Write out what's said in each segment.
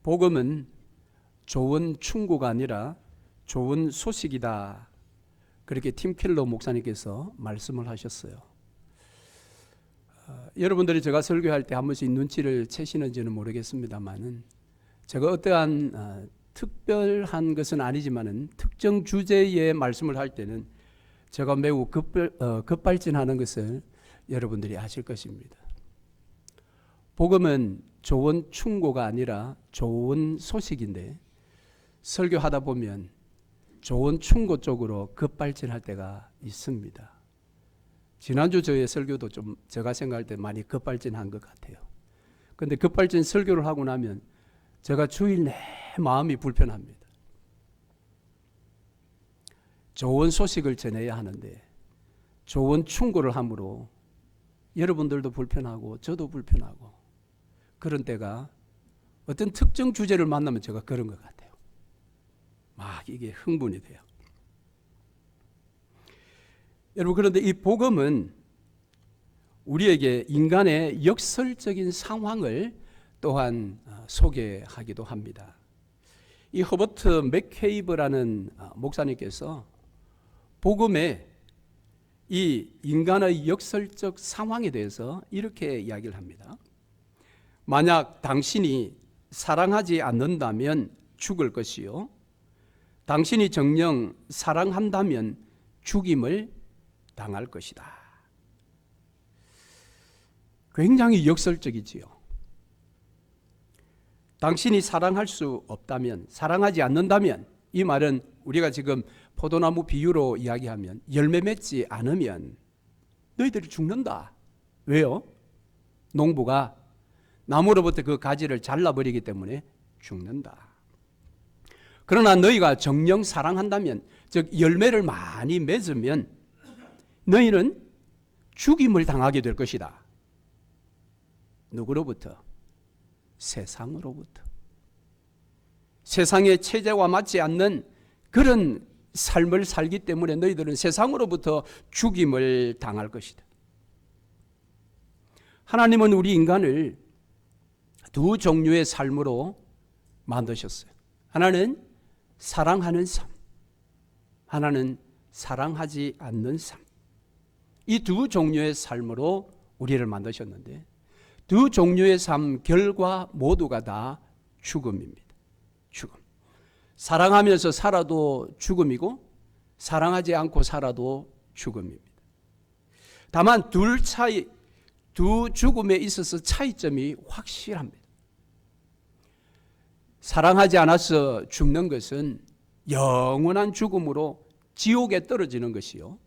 복음은 좋은 충고가 아니라 좋은 소식이다. 그렇게 팀 켈러 목사님께서 말씀을 하셨어요. 여러분들이 제가 설교할 때 한 번씩 눈치를 채시는지는 모르겠습니다만은 제가 어떠한 특별한 것은 아니지만은 특정 주제의 말씀을 할 때는 제가 매우 급발진하는 것을 여러분들이 아실 것입니다. 복음은 좋은 충고가 아니라 좋은 소식인데 설교하다 보면 좋은 충고 쪽으로 급발진할 때가 있습니다. 지난주 저의 설교도 좀 제가 생각할 때 많이 급발진한 것 같아요. 그런데 급발진 설교를 하고 나면 제가 주일 내 마음이 불편합니다. 좋은 소식을 전해야 하는데 좋은 충고를 함으로 여러분들도 불편하고 저도 불편하고 그런 때가 어떤 특정 주제를 만나면 제가 그런 것 같아요. 막 이게 흥분이 돼요. 여러분, 그런데 이 복음은 우리에게 인간의 역설적인 상황을 또한 소개하기도 합니다. 이 허버트 맥케이브라는 목사님께서 복음의 이 인간의 역설적 상황에 대해서 이렇게 이야기를 합니다. 만약 당신이 사랑하지 않는다면 죽을 것이요, 당신이 정녕 사랑한다면 죽임을 당할 것이다. 굉장히 역설적이지요. 당신이 사랑할 수 없다면, 사랑하지 않는다면, 이 말은 우리가 지금 포도나무 비유로 이야기하면 열매 맺지 않으면 너희들이 죽는다. 왜요? 농부가 나무로부터 그 가지를 잘라버리기 때문에 죽는다. 그러나 너희가 정녕 사랑한다면, 즉 열매를 많이 맺으면 너희는 죽임을 당하게 될 것이다. 누구로부터? 세상으로부터. 세상의 체제와 맞지 않는 그런 삶을 살기 때문에 너희들은 세상으로부터 죽임을 당할 것이다. 하나님은 우리 인간을 두 종류의 삶으로 만드셨어요. 하나는 사랑하는 삶, 하나는 사랑하지 않는 삶. 이 두 종류의 삶으로 우리를 만드셨는데 두 종류의 삶 결과 모두가 다 죽음입니다. 죽음. 사랑하면서 살아도 죽음이고 사랑하지 않고 살아도 죽음입니다. 다만 두 죽음에 있어서 차이점이 확실합니다. 사랑하지 않아서 죽는 것은 영원한 죽음으로 지옥에 떨어지는 것이요,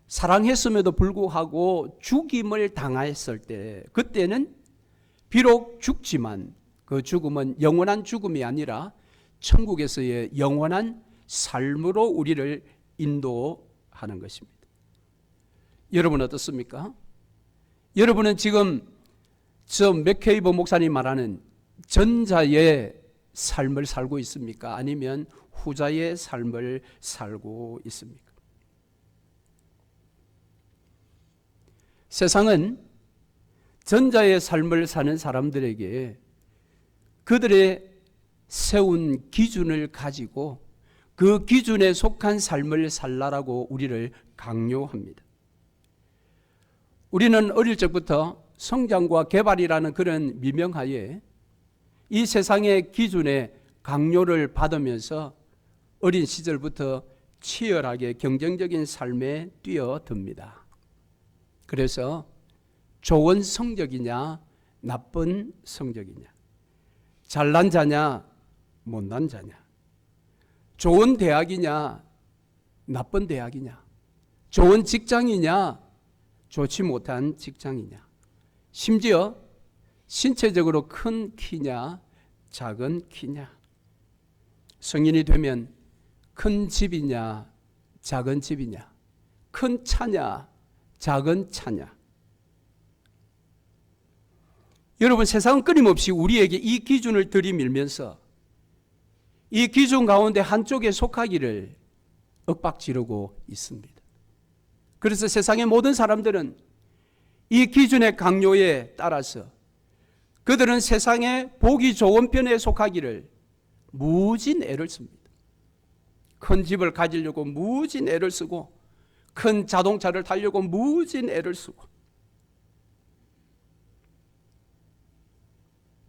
사랑했음에도 불구하고 죽임을 당했을 때 그때는 비록 죽지만 그 죽음은 영원한 죽음이 아니라 천국에서의 영원한 삶으로 우리를 인도하는 것입니다. 여러분 어떻습니까? 여러분은 지금 저 맥케이버 목사님 말하는 전자의 삶을 살고 있습니까? 아니면 후자의 삶을 살고 있습니까? 세상은 전자의 삶을 사는 사람들에게 그들의 세운 기준을 가지고 그 기준에 속한 삶을 살라라고 우리를 강요합니다. 우리는 어릴 적부터 성장과 개발이라는 그런 미명하에 이 세상의 기준에 강요를 받으면서 어린 시절부터 치열하게 경쟁적인 삶에 뛰어듭니다. 그래서 좋은 성적이냐 나쁜 성적이냐, 잘난 자냐 못난 자냐, 좋은 대학이냐 나쁜 대학이냐, 좋은 직장이냐 좋지 못한 직장이냐, 심지어 신체적으로 큰 키냐 작은 키냐, 성인이 되면 큰 집이냐 작은 집이냐, 큰 차냐 작은 차냐. 여러분, 세상은 끊임없이 우리에게 이 기준을 들이밀면서 이 기준 가운데 한쪽에 속하기를 윽박지르고 있습니다. 그래서 세상의 모든 사람들은 이 기준의 강요에 따라서 그들은 세상에 보기 좋은 편에 속하기를 무진 애를 씁니다. 큰 집을 가지려고 무진 애를 쓰고, 큰 자동차를 타려고 무진 애를 쓰고.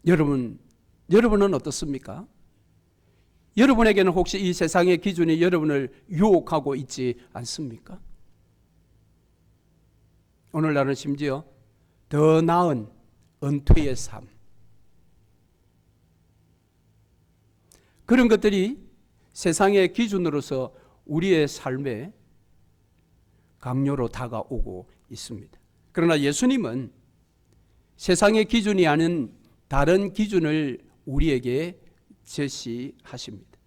여러분은 어떻습니까? 여러분에게는 혹시 이 세상의 기준이 여러분을 유혹하고 있지 않습니까? 오늘날은 심지어 더 나은 은퇴의 삶, 그런 것들이 세상의 기준으로서 우리의 삶에 강요로 다가오고 있습니다. 그러나 예수님은 세상의 기준이 아닌 다른 기준을 우리에게 제시하십니다.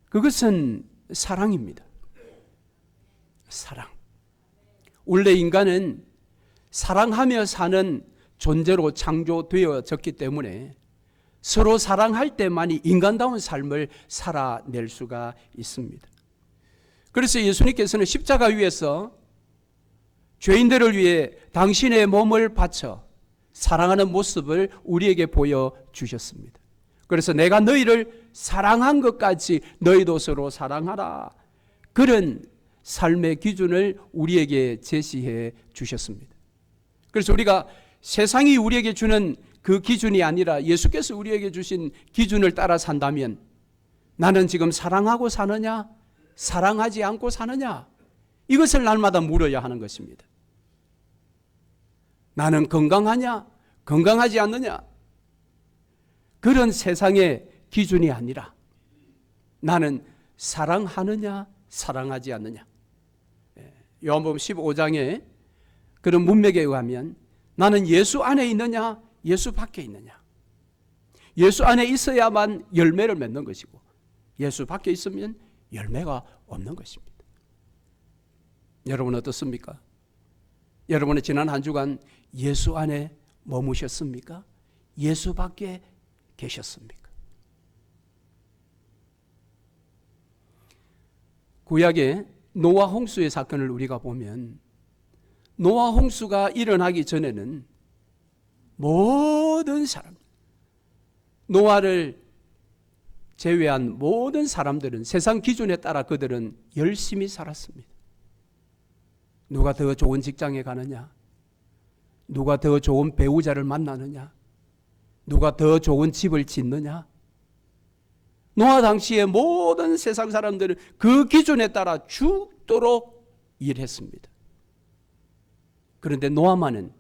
그것은 사랑입니다. 사랑. 원래 인간은 사랑하며 사는 존재로 창조되어졌기 때문에 서로 사랑할 때만이 인간다운 삶을 살아낼 수가 있습니다. 그래서 예수님께서는 십자가 위에서 죄인들을 위해 당신의 몸을 바쳐 사랑하는 모습을 우리에게 보여주셨습니다. 그래서 내가 너희를 사랑한 것까지 너희도 서로 사랑하라, 그런 삶의 기준을 우리에게 제시해 주셨습니다. 그래서 우리가 세상이 우리에게 주는 그 기준이 아니라 예수께서 우리에게 주신 기준을 따라 산다면, 나는 지금 사랑하고 사느냐, 사랑하지 않고 사느냐, 이것을 날마다 물어야 하는 것입니다. 나는 건강하냐, 건강하지 않느냐, 그런 세상의 기준이 아니라 나는 사랑하느냐, 사랑하지 않느냐. 요한복음 15장에 그런 문맥에 의하면 나는 예수 안에 있느냐, 예수 밖에 있느냐. 예수 안에 있어야만 열매를 맺는 것이고, 예수 밖에 있으면 열매가 없는 것입니다. 여러분 어떻습니까? 여러분의 지난 한 주간 예수 안에 머무셨습니까? 예수 밖에 계셨습니까? 구약의 노아 홍수의 사건을 우리가 보면, 노아 홍수가 일어나기 전에는 모든 사람, 노아를 제외한 모든 사람들은 세상 기준에 따라 그들은 열심히 살았습니다. 누가 더 좋은 직장에 가느냐, 누가 더 좋은 배우자를 만나느냐, 누가 더 좋은 집을 짓느냐. 노아 당시의 모든 세상 사람들은 그 기준에 따라 죽도록 일했습니다. 그런데 노아만은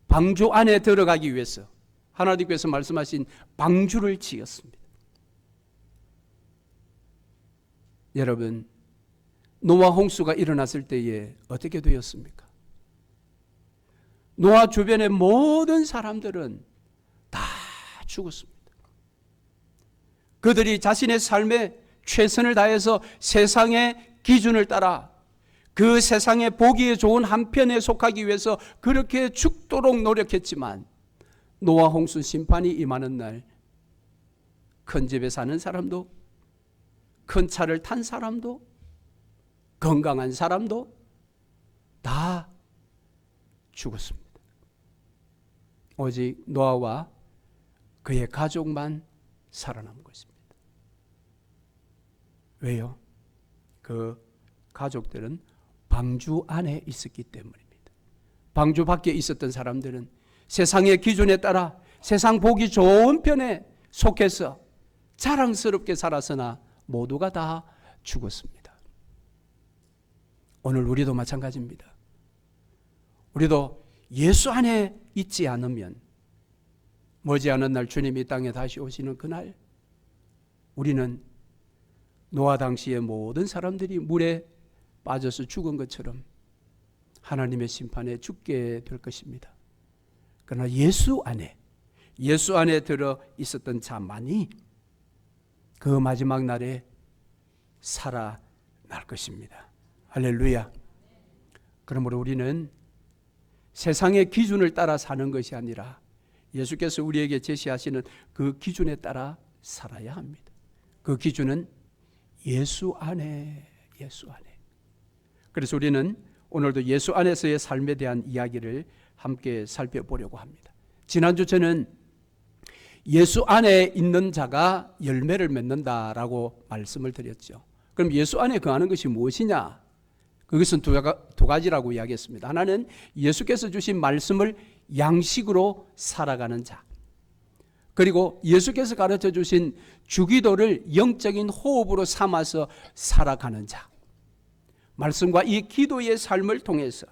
방주 안에 들어가기 위해서 하나님께서 말씀하신 방주를 지었습니다. 여러분, 노아 홍수가 일어났을 때에 어떻게 되었습니까? 노아 주변의 모든 사람들은 다 죽었습니다. 그들이 자신의 삶에 최선을 다해서 세상의 기준을 따라 그 세상에 보기에 좋은 한편에 속하기 위해서 그렇게 죽도록 노력했지만, 노아 홍수 심판이 임하는 날 큰 집에 사는 사람도, 큰 차를 탄 사람도, 건강한 사람도 다 죽었습니다. 오직 노아와 그의 가족만 살아남은 것입니다. 왜요? 그 가족들은 방주 안에 있었기 때문입니다. 방주 밖에 있었던 사람들은 세상의 기준에 따라 세상 보기 좋은 편에 속해서 자랑스럽게 살았으나 모두가 다 죽었습니다. 오늘 우리도 마찬가지입니다. 우리도 예수 안에 있지 않으면 머지않은 날 주님이 땅에 다시 오시는 그날, 우리는 노아 당시의 모든 사람들이 물에 빠져서 죽은 것처럼 하나님의 심판에 죽게 될 것입니다. 그러나 예수 안에 들어 있었던 자만이 그 마지막 날에 살아날 것입니다. 할렐루야. 그러므로 우리는 세상의 기준을 따라 사는 것이 아니라 예수께서 우리에게 제시하시는 그 기준에 따라 살아야 합니다. 그 기준은 예수 안에. 그래서 우리는 오늘도 예수 안에서의 삶에 대한 이야기를 함께 살펴보려고 합니다. 지난주 저는 예수 안에 있는 자가 열매를 맺는다라고 말씀을 드렸죠. 그럼 예수 안에 거하는 것이 무엇이냐? 그것은 두 가지라고 이야기했습니다. 하나는 예수께서 주신 말씀을 양식으로 살아가는 자, 그리고 예수께서 가르쳐 주신 주기도를 영적인 호흡으로 삼아서 살아가는 자. 말씀과 이 기도의 삶을 통해서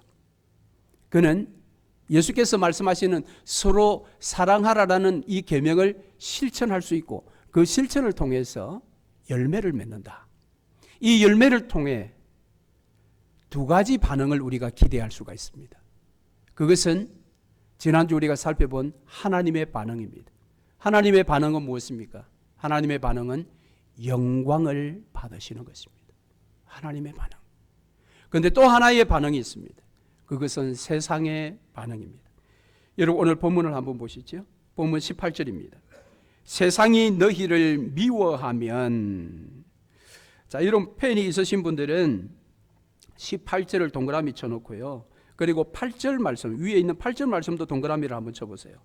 그는 예수께서 말씀하시는 서로 사랑하라라는 이 계명을 실천할 수 있고 그 실천을 통해서 열매를 맺는다. 이 열매를 통해 두 가지 반응을 우리가 기대할 수가 있습니다. 그것은 지난주 우리가 살펴본 하나님의 반응입니다. 하나님의 반응은 무엇입니까? 하나님의 반응은 영광을 받으시는 것입니다. 하나님의 반응. 그런데 또 하나의 반응이 있습니다. 그것은 세상의 반응입니다. 여러분 오늘 본문을 한번 보시죠. 본문 18절입니다. 세상이 너희를 미워하면, 자, 이런 펜이 있으신 분들은 18절을 동그라미 쳐놓고요. 그리고 8절 말씀, 위에 있는 8절 말씀도 동그라미를 한번 쳐보세요.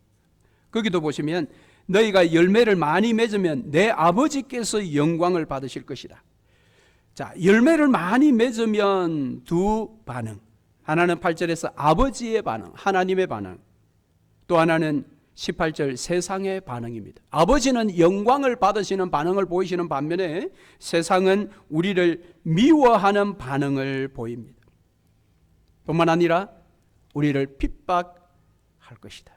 거기도 보시면 너희가 열매를 많이 맺으면 내 아버지께서 영광을 받으실 것이다. 자, 열매를 많이 맺으면 두 반응. 하나는 8절에서 아버지의 반응, 하나님의 반응. 또 하나는 18절 세상의 반응입니다. 아버지는 영광을 받으시는 반응을 보이시는 반면에 세상은 우리를 미워하는 반응을 보입니다. 뿐만 아니라 우리를 핍박할 것이다.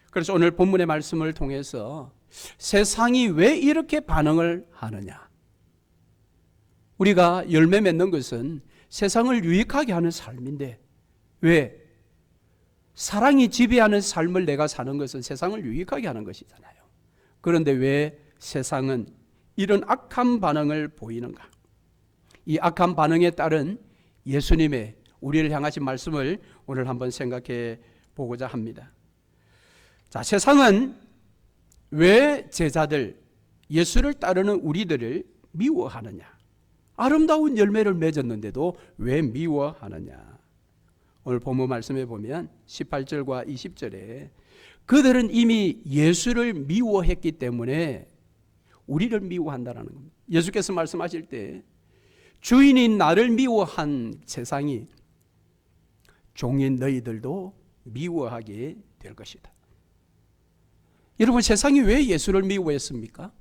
그래서 오늘 본문의 말씀을 통해서 세상이 왜 이렇게 반응을 하느냐? 우리가 열매 맺는 것은 세상을 유익하게 하는 삶인데 왜? 사랑이 지배하는 삶을 내가 사는 것은 세상을 유익하게 하는 것이잖아요. 그런데 왜 세상은 이런 악한 반응을 보이는가? 이 악한 반응에 따른 예수님의 우리를 향하신 말씀을 오늘 한번 생각해 보고자 합니다. 자, 세상은 왜 제자들, 예수를 따르는 우리들을 미워하느냐? 아름다운 열매를 맺었는데도 왜 미워하느냐? 오늘 본문 말씀에 보면 18절과 20절에 그들은 이미 예수를 미워했기 때문에 우리를 미워한다는 겁니다. 예수께서 말씀하실 때 주인이 나를 미워한 세상이 종인 너희들도 미워하게 될 것이다. 여러분, 세상이 왜 예수를 미워했습니까?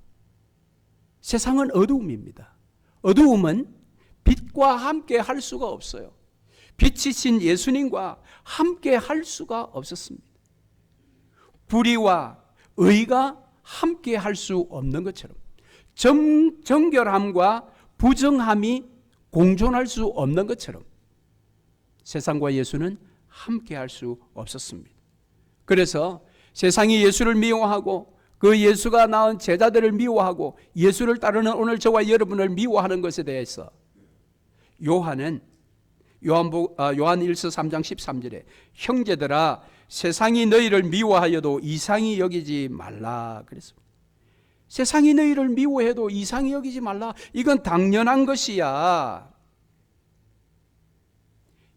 세상은 어두움입니다. 어두움은 빛과 함께 할 수가 없어요. 빛이신 예수님과 함께 할 수가 없었습니다. 불의와 의가 함께 할 수 없는 것처럼 정결함과 부정함이 공존할 수 없는 것처럼 세상과 예수는 함께 할 수 없었습니다. 그래서 세상이 예수를 미워하고 그 예수가 낳은 제자들을 미워하고 예수를 따르는 오늘 저와 여러분을 미워하는 것에 대해서 요한 1서 3장 13절에 형제들아 세상이 너희를 미워하여도 이상히 여기지 말라 그랬습니다. 세상이 너희를 미워해도 이상히 여기지 말라. 이건 당연한 것이야.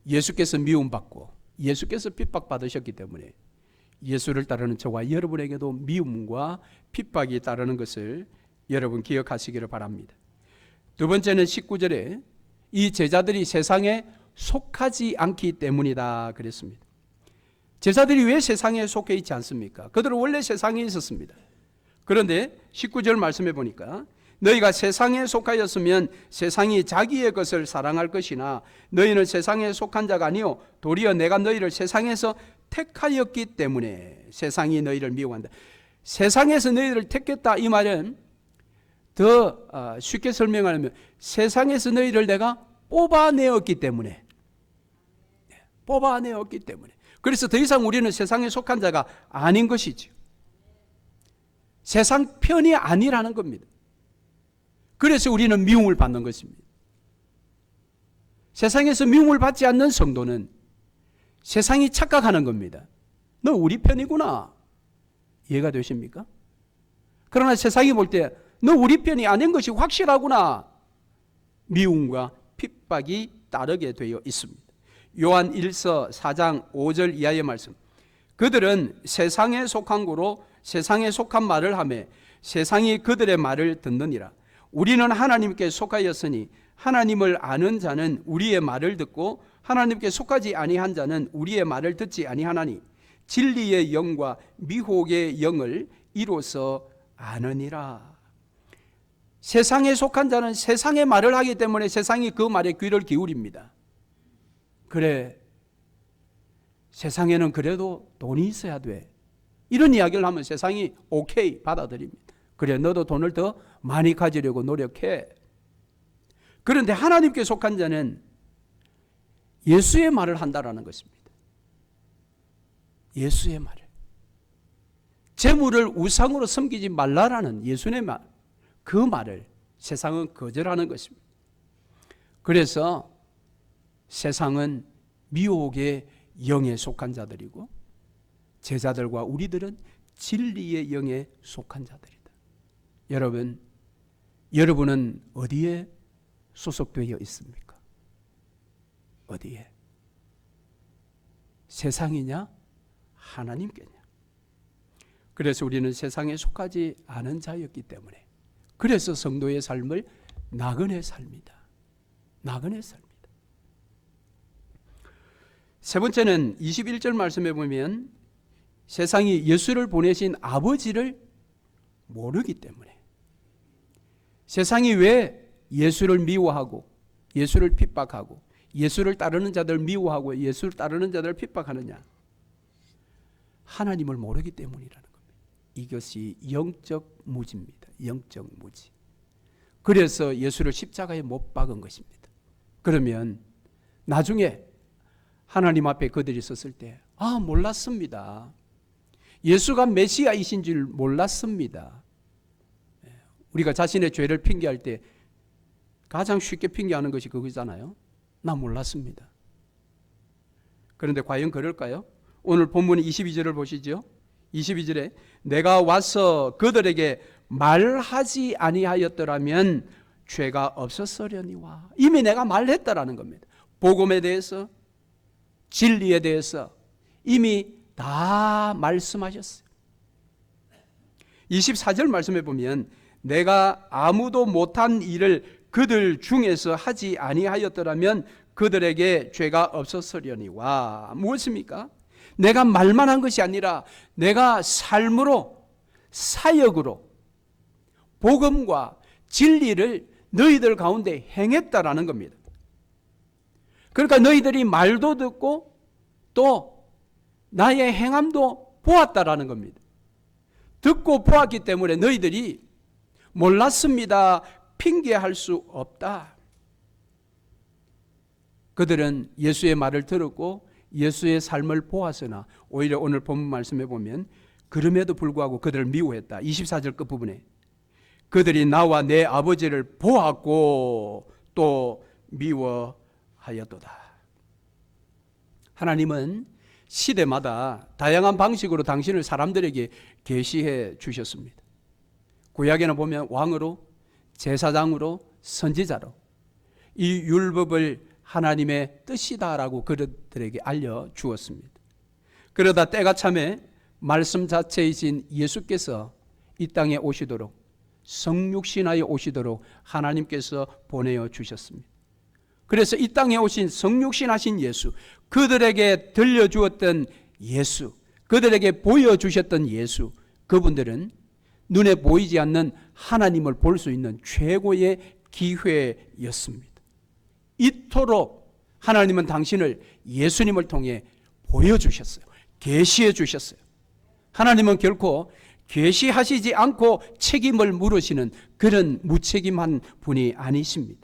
예수께서 미움받고 예수께서 핍박받으셨기 때문에 예수를 따르는 저와 여러분에게도 미움과 핍박이 따르는 것을 여러분 기억하시기를 바랍니다. 두 번째는 19절에 이 제자들이 세상에 속하지 않기 때문이다 그랬습니다. 제자들이 왜 세상에 속해 있지 않습니까? 그들은 원래 세상에 있었습니다. 그런데 19절 말씀해 보니까 너희가 세상에 속하였으면 세상이 자기의 것을 사랑할 것이나 너희는 세상에 속한 자가 아니요 도리어 내가 너희를 세상에서 택하였기 때문에 세상이 너희를 미워한다. 세상에서 너희를 택했다 이 말은 더 쉽게 설명하면 세상에서 너희를 내가 뽑아내었기 때문에 그래서 더 이상 우리는 세상에 속한 자가 아닌 것이죠. 세상 편이 아니라는 겁니다. 그래서 우리는 미움을 받는 것입니다. 세상에서 미움을 받지 않는 성도는 세상이 착각하는 겁니다. 너 우리 편이구나. 이해가 되십니까? 그러나 세상이 볼 때 너 우리 편이 아닌 것이 확실하구나. 미움과 핍박이 따르게 되어 있습니다. 요한 1서 4장 5절 이하의 말씀. 그들은 세상에 속한 고로 세상에 속한 말을 하며 세상이 그들의 말을 듣느니라. 우리는 하나님께 속하였으니 하나님을 아는 자는 우리의 말을 듣고 하나님께 속하지 아니한 자는 우리의 말을 듣지 아니하나니 진리의 영과 미혹의 영을 이로써 아느니라. 세상에 속한 자는 세상의 말을 하기 때문에 세상이 그 말에 귀를 기울입니다. 그래, 세상에는 그래도 돈이 있어야 돼. 이런 이야기를 하면 세상이 오케이 받아들입니다. 그래, 너도 돈을 더 많이 가지려고 노력해. 그런데 하나님께 속한 자는 예수의 말을 한다라는 것입니다. 예수의 말을. 재물을 우상으로 섬기지 말라라는 예수의 말, 그 말을 세상은 거절하는 것입니다. 그래서 세상은 미혹의 영에 속한 자들이고 제자들과 우리들은 진리의 영에 속한 자들이다. 여러분은 어디에 소속되어 있습니까? 어디에? 세상이냐? 하나님께냐? 그래서 우리는 세상에 속하지 않은 자였기 때문에 그래서 성도의 삶을 나그네 삽니다. 나그네 삽니다. 세 번째는 21절 말씀에 보면 세상이 예수를 보내신 아버지를 모르기 때문에 세상이 왜 예수를 미워하고 예수를 핍박하고 예수를 따르는 자들 미워하고 예수를 따르는 자들을 핍박하느냐? 하나님을 모르기 때문이라는 겁니다. 이것이 영적 무지입니다. 영적 무지. 그래서 예수를 십자가에 못 박은 것입니다. 그러면 나중에 하나님 앞에 그들이 섰을 때 몰랐습니다. 예수가 메시아이신 줄 몰랐습니다. 우리가 자신의 죄를 핑계할 때 가장 쉽게 핑계하는 것이 그거잖아요. 나 몰랐습니다. 그런데 과연 그럴까요? 오늘 본문 22절을 보시죠. 22절에 내가 와서 그들에게 말하지 아니하였더라면 죄가 없었으려니와. 이미 내가 말했다라는 겁니다. 복음에 대해서, 진리에 대해서 이미 다 말씀하셨어요. 24절 말씀해 보면 내가 아무도 못한 일을 그들 중에서 하지 아니하였더라면 그들에게 죄가 없었으려니와. 무엇입니까? 내가 말만 한 것이 아니라 내가 삶으로, 사역으로 복음과 진리를 너희들 가운데 행했다라는 겁니다. 그러니까 너희들이 말도 듣고 또 나의 행함도 보았다라는 겁니다. 듣고 보았기 때문에 너희들이 몰랐습니다, 핑계할 수 없다. 그들은 예수의 말을 들었고 예수의 삶을 보았으나 오히려 오늘 본문 말씀해 보면 그럼에도 불구하고 그들을 미워했다. 24절 끝부분에 그들이 나와 내 아버지를 보았고 또 미워하였도다. 하나님은 시대마다 다양한 방식으로 당신을 사람들에게 계시해 주셨습니다. 구약에는 보면 왕으로, 제사장으로, 선지자로 이 율법을 하나님의 뜻이다라고 그들에게 알려주었습니다. 그러다 때가 참에 말씀 자체이신 예수께서 이 땅에 오시도록 성육신하여 오시도록 하나님께서 보내어 주셨습니다. 그래서 이 땅에 오신 성육신하신 예수, 그들에게 들려주었던 예수, 그들에게 보여주셨던 예수, 그분들은 눈에 보이지 않는 하나님을 볼 수 있는 최고의 기회였습니다. 이토록 하나님은 당신을 예수님을 통해 보여주셨어요. 계시해 주셨어요. 하나님은 결코 계시하시지 않고 책임을 물으시는 그런 무책임한 분이 아니십니다.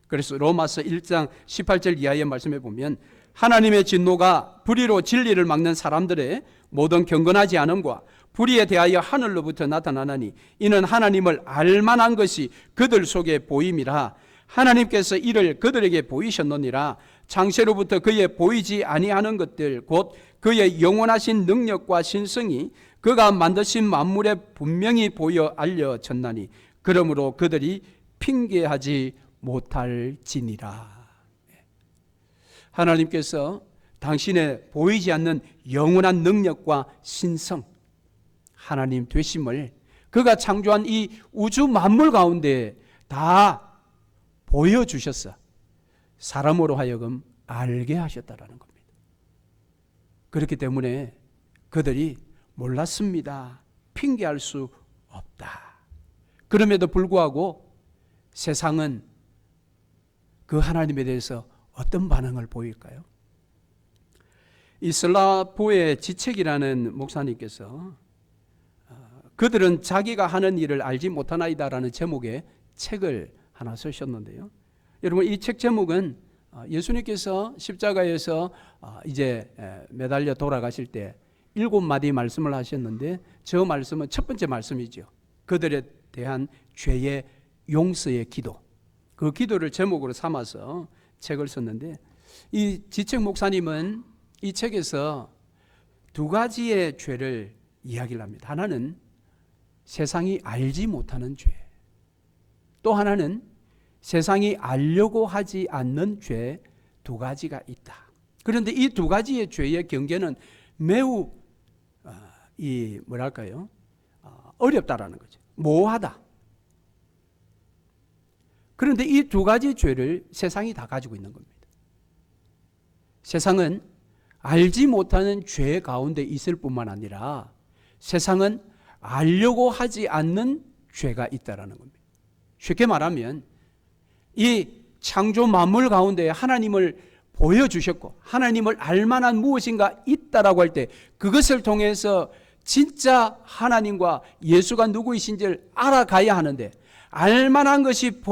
그래서 로마서 1장 18절 이하의 말씀에 보면 하나님의 진노가 불의로 진리를 막는 사람들의 모든 경건하지 않음과 불의에 대하여 하늘로부터 나타나나니 이는 하나님을 알만한 것이 그들 속에 보임이라. 하나님께서 이를 그들에게 보이셨느니라. 창세로부터 그의 보이지 아니하는 것들 곧 그의 영원하신 능력과 신성이 그가 만드신 만물에 분명히 보여 알려졌나니 그러므로 그들이 핑계하지 못할지니라. 하나님께서 당신의 보이지 않는 영원한 능력과 신성, 하나님 되심을 그가 창조한 이 우주 만물 가운데 다 보여주셔서 사람으로 하여금 알게 하셨다라는 겁니다. 그렇기 때문에 그들이 몰랐습니다, 핑계할 수 없다. 그럼에도 불구하고 세상은 그 하나님에 대해서 어떤 반응을 보일까요? 이 슬라보의 지책이라는 목사님께서 그들은 자기가 하는 일을 알지 못하나이다라는 제목의 책을 하나 쓰셨는데요. 여러분, 이 책 제목은 예수님께서 십자가에서 이제 매달려 돌아가실 때 7마디 말씀을 하셨는데, 저 말씀은 첫 번째 말씀이죠. 그들에 대한 죄의 용서의 기도, 그 기도를 제목으로 삼아서 책을 썼는데, 이 지책 목사님은 이 책에서 두 가지의 죄를 이야기를 합니다. 하나는 세상이 알지 못하는 죄, 또 하나는 세상이 알려고 하지 않는 죄, 두 가지가 있다. 그런데 이 두 가지의 죄의 경계는 매우 어렵다라는 거죠. 모호하다. 그런데 이 두 가지 죄를 세상이 다 가지고 있는 겁니다. 세상은 알지 못하는 죄 가운데 있을 뿐만 아니라 세상은 알려고 하지 않는 죄가 있다라는 겁니다. 쉽게 말하면 이 창조 만물 가운데 하나님을 보여주셨고 하나님을 알만한 무엇인가 있다라고 할 때 그것을 통해서 진짜 하나님과 예수가 누구이신지를 알아가야 하는데, 알만한 것이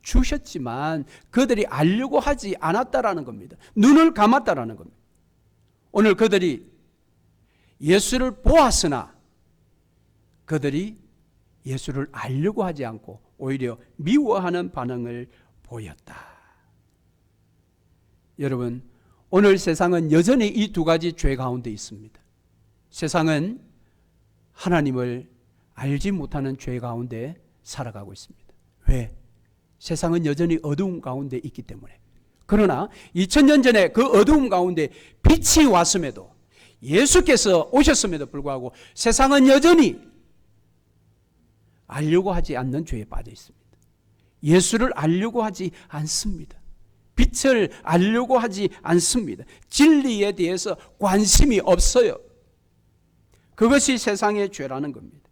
보여주셨지만 그들이 알려고 하지 않았다라는 겁니다. 눈을 감았다라는 겁니다. 오늘 그들이 예수를 보았으나 그들이 예수를 알려고 하지 않고 오히려 미워하는 반응을 보였다. 여러분, 오늘 세상은 여전히 이 두 가지 죄 가운데 있습니다. 세상은 하나님을 알지 못하는 죄 가운데 살아가고 있습니다. 왜? 세상은 여전히 어두움 가운데 있기 때문에. 그러나 2000년 전에 그 어두움 가운데 빛이 왔음에도, 예수께서 오셨음에도 불구하고 세상은 여전히 알려고 하지 않는 죄에 빠져 있습니다. 예수를 알려고 하지 않습니다. 빛을 알려고 하지 않습니다. 진리에 대해서 관심이 없어요. 그것이 세상의 죄라는 겁니다.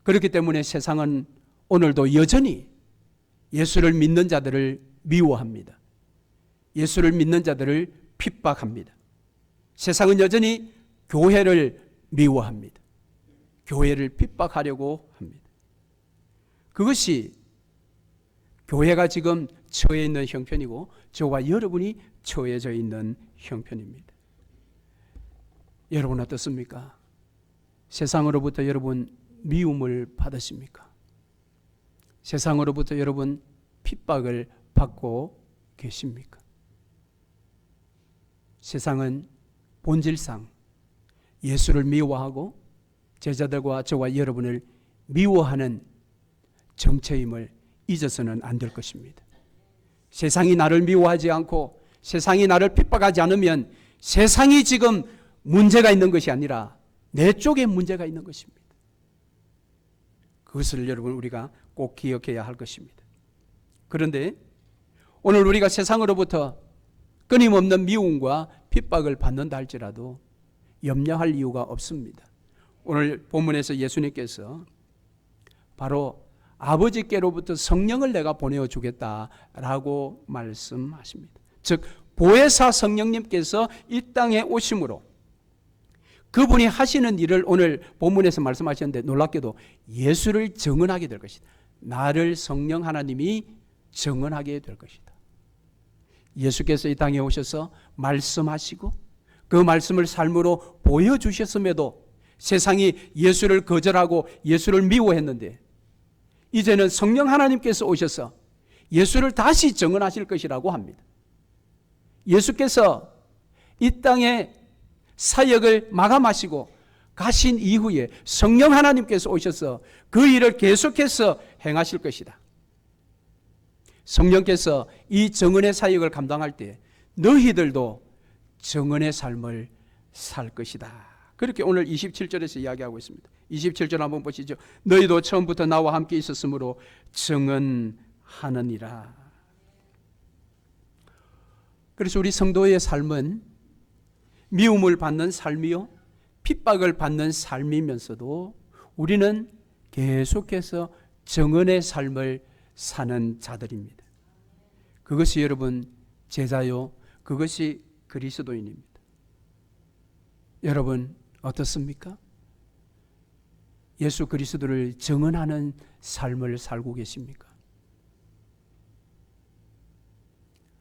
그렇기 때문에 세상은 오늘도 여전히 예수를 믿는 자들을 미워합니다. 예수를 믿는 자들을 핍박합니다. 세상은 여전히 교회를 미워합니다. 교회를 핍박하려고 합니다. 그것이 교회가 지금 처해 있는 형편이고 저와 여러분이 처해져 있는 형편입니다. 여러분 어떻습니까? 세상으로부터 여러분 미움을 받으십니까? 세상으로부터 여러분 핍박을 받고 계십니까? 세상은 본질상 예수를 미워하고 제자들과 저와 여러분을 미워하는 정체임을 잊어서는 안 될 것입니다. 세상이 나를 미워하지 않고 세상이 나를 핍박하지 않으면 세상이 지금 문제가 있는 것이 아니라 내 쪽에 문제가 있는 것입니다. 그것을 여러분 우리가 꼭 기억해야 할 것입니다. 그런데 오늘 우리가 세상으로부터 끊임없는 미움과 핍박을 받는다 할지라도 염려할 이유가 없습니다. 오늘 본문에서 예수님께서 바로 아버지께로부터 성령을 내가 보내어 주겠다라고 말씀하십니다. 즉 보혜사 성령님께서 이 땅에 오심으로 그분이 하시는 일을 오늘 본문에서 말씀하셨는데 놀랍게도 예수를 증언하게 될 것이다. 나를 성령 하나님이 증언하게 될 것이다. 예수께서 이 땅에 오셔서 말씀하시고 그 말씀을 삶으로 보여주셨음에도 세상이 예수를 거절하고 예수를 미워했는데 이제는 성령 하나님께서 오셔서 예수를 다시 증언하실 것이라고 합니다. 예수께서 이 땅에 사역을 마감하시고 가신 이후에 성령 하나님께서 오셔서 그 일을 계속해서 행하실 것이다. 성령께서 이 정은의 사역을 감당할 때 너희들도 정은의 삶을 살 것이다. 그렇게 오늘 27절에서 이야기하고 있습니다. 27절 한번 보시죠. 너희도 처음부터 나와 함께 있었으므로 정은하느니라. 그래서 우리 성도의 삶은 미움을 받는 삶이요, 핍박을 받는 삶이면서도 우리는 계속해서 정은의 삶을 사는 자들입니다. 그것이 여러분 제자요, 그것이 그리스도인입니다. 여러분 어떻습니까? 예수 그리스도를 정은하는 삶을 살고 계십니까?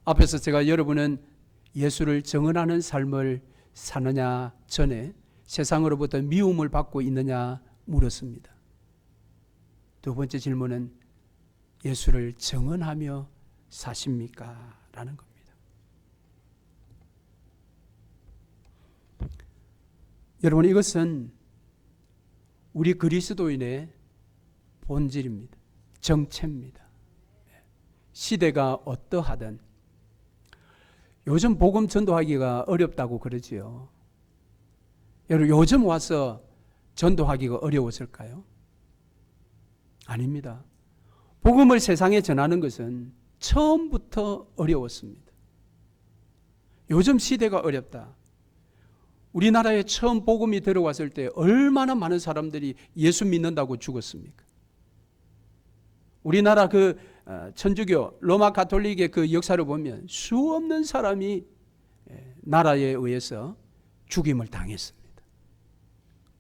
앞에서 제가 여러분은 예수를 정은하는 삶을 사느냐 전에 세상으로부터 미움을 받고 있느냐 물었습니다. 두 번째 질문은 예수를 정은하며 사십니까? 라는 겁니다. 여러분 이것은 우리 그리스도인의 본질입니다. 정체입니다. 시대가 어떠하든 요즘 복음 전도하기가 어렵다고 그러지요. 여러분 요즘 와서 전도하기가 어려웠을까요? 아닙니다. 복음을 세상에 전하는 것은 처음부터 어려웠습니다. 요즘 시대가 어렵다. 우리나라에 처음 복음이 들어왔을 때 얼마나 많은 사람들이 예수 믿는다고 죽었습니까? 우리나라 그 천주교 로마 가톨릭의 그 역사를 보면 수없는 사람이 나라에 의해서 죽임을 당했습니다.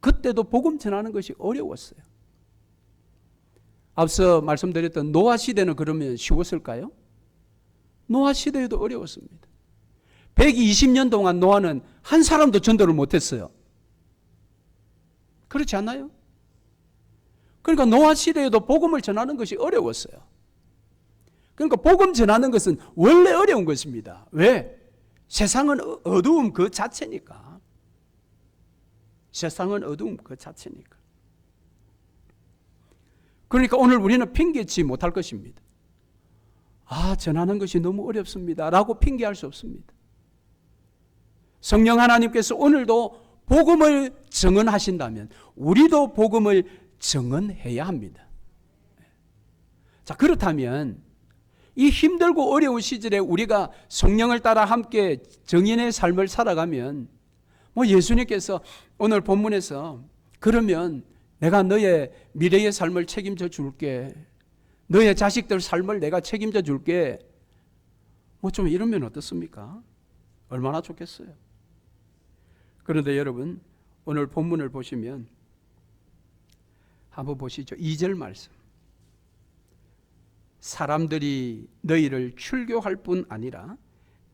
그때도 복음 전하는 것이 어려웠어요. 앞서 말씀드렸던 노아 시대는 그러면 쉬웠을까요? 노아 시대에도 어려웠습니다. 120년 동안 노아는 한 사람도 전도를 못했어요. 그렇지 않나요? 그러니까 노아 시대에도 복음을 전하는 것이 어려웠어요. 그러니까 복음 전하는 것은 원래 어려운 것입니다. 왜? 세상은 어두움 그 자체니까. 세상은 어두움 그 자체니까. 그러니까 오늘 우리는 핑계치 못할 것입니다. 전하는 것이 너무 어렵습니다 라고 핑계할 수 없습니다. 성령 하나님께서 오늘도 복음을 정언하신다면 우리도 복음을 정언해야 합니다. 자, 그렇다면 이 힘들고 어려운 시절에 우리가 성령을 따라 함께 정인의 삶을 살아가면 예수님께서 오늘 본문에서 그러면 내가 너의 미래의 삶을 책임져 줄게. 너의 자식들 삶을 내가 책임져 줄게. 좀 이러면 어떻습니까? 얼마나 좋겠어요. 그런데 여러분 오늘 본문을 보시면 한번 보시죠. 2절 말씀. 사람들이 너희를 출교할 뿐 아니라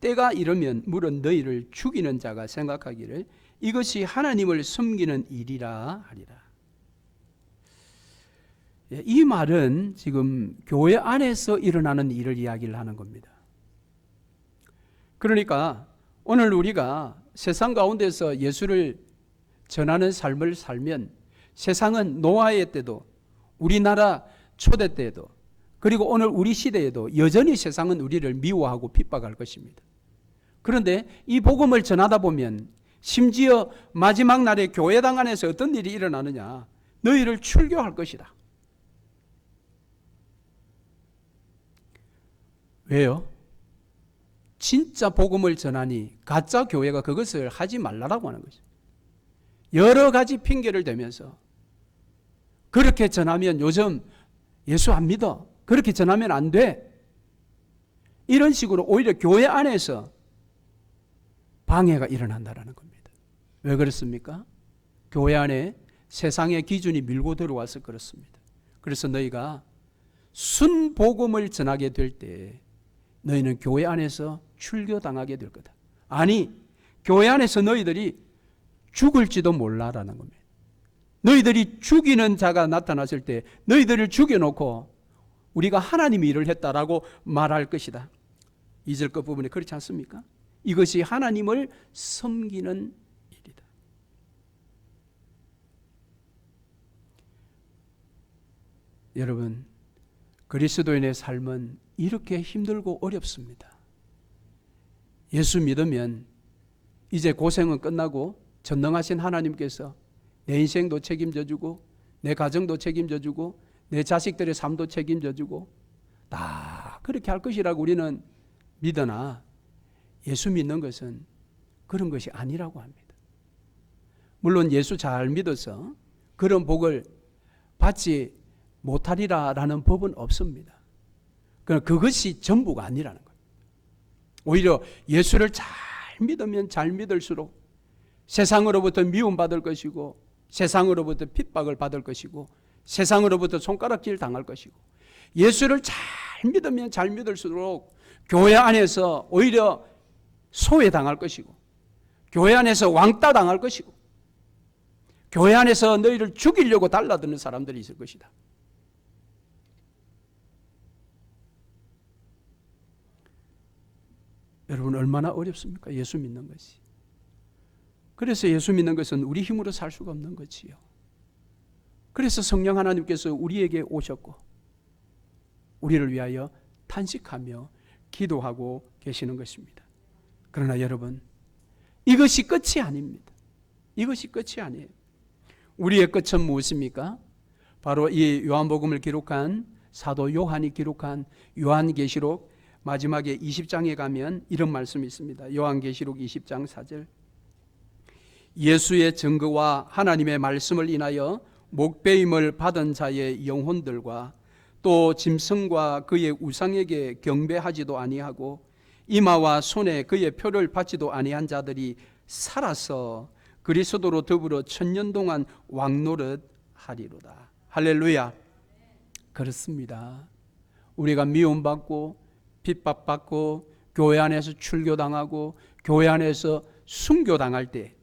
때가 이르면 물은 너희를 죽이는 자가 생각하기를 이것이 하나님을 섬기는 일이라 하리라. 이 말은 지금 교회 안에서 일어나는 일을 이야기를 하는 겁니다. 그러니까 오늘 우리가 세상 가운데서 예수를 전하는 삶을 살면 세상은 노아의 때도 우리나라 초대 때도 그리고 오늘 우리 시대에도 여전히 세상은 우리를 미워하고 핍박할 것입니다. 그런데 이 복음을 전하다 보면 심지어 마지막 날에 교회당 안에서 어떤 일이 일어나느냐? 너희를 출교할 것이다. 왜요? 진짜 복음을 전하니 가짜 교회가 그것을 하지 말라고 하는 거죠. 여러 가지 핑계를 대면서 그렇게 전하면 요즘 예수 안 믿어. 그렇게 전하면 안 돼. 이런 식으로 오히려 교회 안에서 방해가 일어난다는 겁니다. 왜 그렇습니까? 교회 안에 세상의 기준이 밀고 들어와서 그렇습니다. 그래서 너희가 순복음을 전하게 될 때 너희는 교회 안에서 출교당하게 될 거다. 아니, 교회 안에서 너희들이 죽을지도 몰라라는 겁니다. 너희들이 죽이는 자가 나타났을 때 너희들을 죽여놓고 우리가 하나님이 일을 했다라고 말할 것이다. 2절 끝부분에 그렇지 않습니까? 이것이 하나님을 섬기는 일이다. 여러분, 그리스도인의 삶은 이렇게 힘들고 어렵습니다. 예수 믿으면 이제 고생은 끝나고 전능하신 하나님께서 내 인생도 책임져 주고 내 가정도 책임져 주고 내 자식들의 삶도 책임져 주고 다 그렇게 할 것이라고 우리는 믿으나 예수 믿는 것은 그런 것이 아니라고 합니다. 물론 예수 잘 믿어서 그런 복을 받지 못하리라라는 법은 없습니다. 그러나 그것이 전부가 아니라는 거예요. 오히려 예수를 잘 믿으면 잘 믿을수록 세상으로부터 미움받을 것이고 세상으로부터 핍박을 받을 것이고 세상으로부터 손가락질 당할 것이고 예수를 잘 믿으면 잘 믿을수록 교회 안에서 오히려 소외당할 것이고 교회 안에서 왕따 당할 것이고 교회 안에서 너희를 죽이려고 달라드는 사람들이 있을 것이다. 여러분 얼마나 어렵습니까? 예수 믿는 것이. 그래서 예수 믿는 것은 우리 힘으로 살 수가 없는 거지요. 그래서 성령 하나님께서 우리에게 오셨고 우리를 위하여 탄식하며 기도하고 계시는 것입니다. 그러나 여러분 이것이 끝이 아닙니다. 이것이 끝이 아니에요. 우리의 끝은 무엇입니까? 바로 이 요한복음을 기록한 사도 요한이 기록한 요한계시록 마지막에 20장에 가면 이런 말씀이 있습니다. 요한계시록 20장 4절 예수의 증거와 하나님의 말씀을 인하여 목배임을 받은 자의 영혼들과 또 짐승과 그의 우상에게 경배하지도 아니하고 이마와 손에 그의 표를 받지도 아니한 자들이 살아서 그리스도로 더불어 천년 동안 왕노릇 하리로다. 할렐루야. 그렇습니다. 우리가 미움받고 핍박받고 교회 안에서 출교당하고 교회 안에서 순교당할 때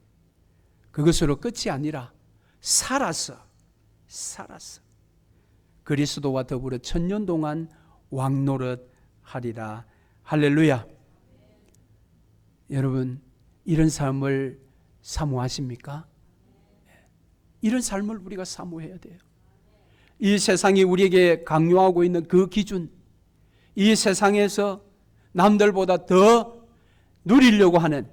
그것으로 끝이 아니라 살아서 그리스도와 더불어 천년 동안 왕노릇 하리라. 할렐루야. 여러분 이런 삶을 사모하십니까? 이런 삶을 우리가 사모해야 돼요. 이 세상이 우리에게 강요하고 있는 그 기준, 이 세상에서 남들보다 더 누리려고 하는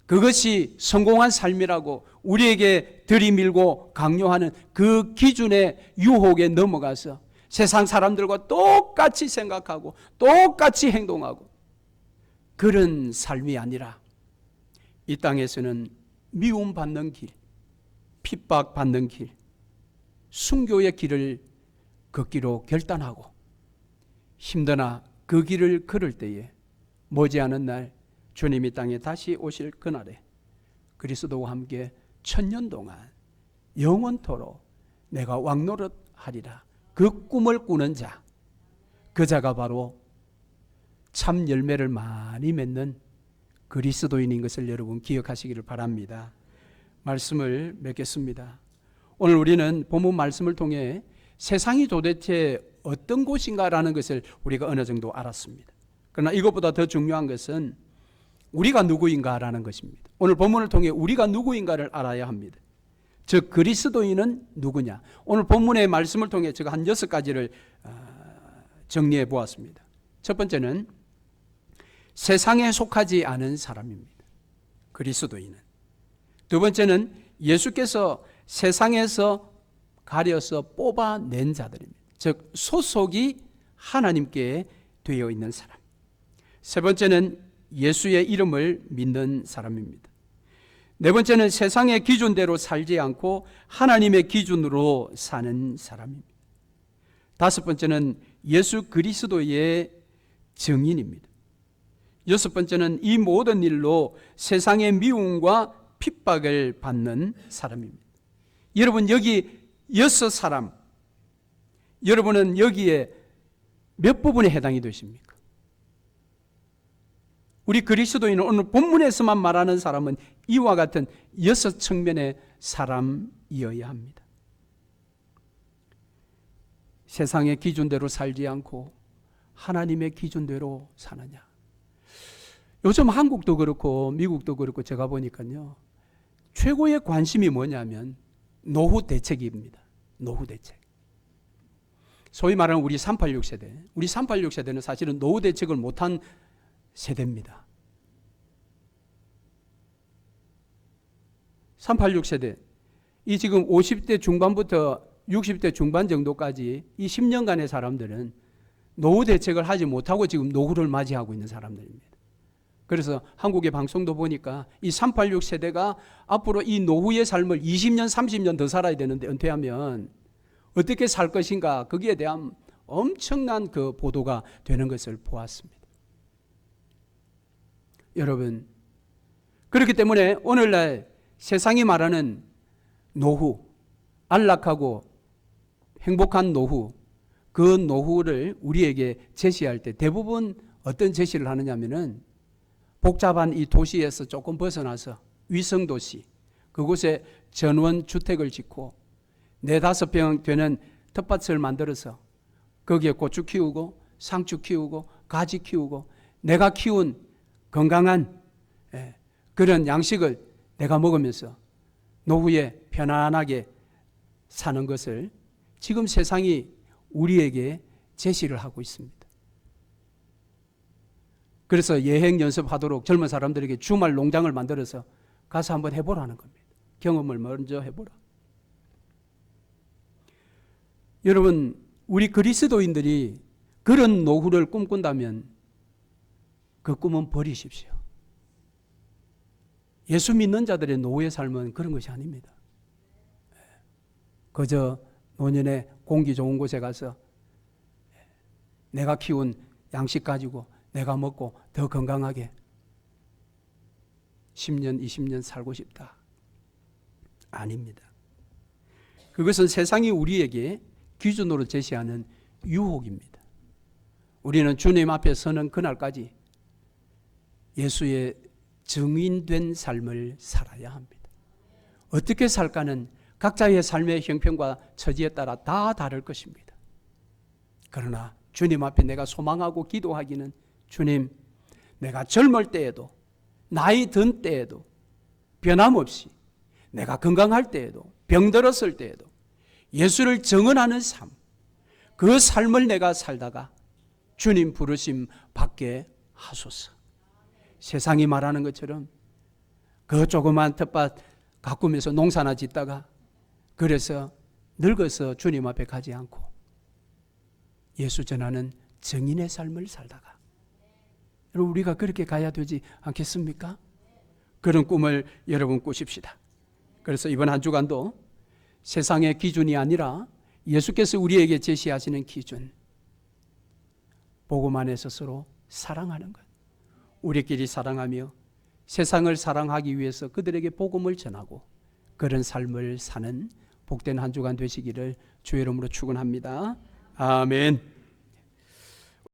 그것이 성공한 삶이라고 우리에게 들이밀고 강요하는 그 기준의 유혹에 넘어가서 세상 사람들과 똑같이 생각하고 똑같이 행동하고 그런 삶이 아니라 이 땅에서는 미움받는 길, 핍박받는 길, 순교의 길을 걷기로 결단하고 힘드나 그 길을 걸을 때에 머지않은 날 주님이 땅에 다시 오실 그날에 그리스도와 함께 천년 동안 영원토록 내가 왕노릇 하리라. 그 꿈을 꾸는 자, 그 자가 바로 참 열매를 많이 맺는 그리스도인인 것을 여러분 기억하시기를 바랍니다. 말씀을 맺겠습니다. 오늘 우리는 본문 말씀을 통해 세상이 도대체 어떤 곳인가라는 것을 우리가 어느 정도 알았습니다. 그러나 이것보다 더 중요한 것은 우리가 누구인가라는 것입니다. 오늘 본문을 통해 우리가 누구인가를 알아야 합니다. 즉 그리스도인은 누구냐. 오늘 본문의 말씀을 통해 제가 한 6가지를 정리해 보았습니다. 첫 번째는 세상에 속하지 않은 사람입니다. 그리스도인은. 두 번째는 예수께서 세상에서 가려서 뽑아낸 자들입니다. 즉 소속이 하나님께 되어 있는 사람. 세 번째는 예수의 이름을 믿는 사람입니다. 네 번째는 세상의 기준대로 살지 않고 하나님의 기준으로 사는 사람입니다. 다섯 번째는 예수 그리스도의 증인입니다. 여섯 번째는 이 모든 일로 세상의 미움과 핍박을 받는 사람입니다. 여러분 여기 6사람, 여러분은 여기에 몇 부분에 해당이 되십니까? 우리 그리스도인은 오늘 본문에서만 말하는 사람은 이와 같은 6측면의 사람이어야 합니다. 세상의 기준대로 살지 않고 하나님의 기준대로 사느냐. 요즘 한국도 그렇고 미국도 그렇고 제가 보니까요, 최고의 관심이 뭐냐면 노후 대책입니다. 노후 대책. 소위 말하는 우리 386 세대. 우리 386 세대는 사실은 노후 대책을 못한 세대입니다. 386 세대. 이 지금 50대 중반부터 60대 중반 정도까지 이 10년간의 사람들은 노후 대책을 하지 못하고 지금 노후를 맞이하고 있는 사람들입니다. 그래서 한국의 방송도 보니까 이 386 세대가 앞으로 이 노후의 삶을 20년, 30년 더 살아야 되는데 은퇴하면 어떻게 살 것인가, 거기에 대한 엄청난 그 보도가 되는 것을 보았습니다. 여러분, 그렇기 때문에 오늘날 세상이 말하는 노후, 안락하고 행복한 노후, 그 노후를 우리에게 제시할 때 대부분 어떤 제시를 하느냐면은 복잡한 이 도시에서 조금 벗어나서 위성도시, 그곳에 전원 주택을 짓고 4-5평 되는 텃밭을 만들어서 거기에 고추 키우고 상추 키우고 가지 키우고 내가 키운 건강한 그런 양식을 내가 먹으면서 노후에 편안하게 사는 것을 지금 세상이 우리에게 제시를 하고 있습니다. 그래서 여행 연습하도록 젊은 사람들에게 주말 농장을 만들어서 가서 한번 해보라는 겁니다. 경험을 먼저 해보라. 여러분, 우리 그리스도인들이 그런 노후를 꿈꾼다면 그 꿈은 버리십시오. 예수 믿는 자들의 노후의 삶은 그런 것이 아닙니다. 그저 노년에 공기 좋은 곳에 가서 내가 키운 양식 가지고 내가 먹고 더 건강하게 10년, 20년 살고 싶다. 아닙니다. 그것은 세상이 우리에게 기준으로 제시하는 유혹입니다. 우리는 주님 앞에 서는 그날까지 예수의 증인된 삶을 살아야 합니다. 어떻게 살까는 각자의 삶의 형편과 처지에 따라 다 다를 것입니다. 그러나 주님 앞에 내가 소망하고 기도하기는 주님, 내가 젊을 때에도 나이 든 때에도 변함없이 내가 건강할 때에도 병들었을 때에도 예수를 증언하는 삶, 그 삶을 내가 살다가 주님 부르심 받게 하소서. 세상이 말하는 것처럼 그 조그만 텃밭 가꾸면서 농사나 짓다가 그래서 늙어서 주님 앞에 가지 않고 예수 전하는 증인의 삶을 살다가 여러분, 우리가 그렇게 가야 되지 않겠습니까? 그런 꿈을 여러분 꾸십시다. 그래서 이번 한 주간도 세상의 기준이 아니라 예수께서 우리에게 제시하시는 기준, 복음 안에서 서로 사랑하는 것, 우리끼리 사랑하며 세상을 사랑하기 위해서 그들에게 복음을 전하고 그런 삶을 사는 복된 한 주간 되시기를 주의 이름으로 축원합니다. 아멘.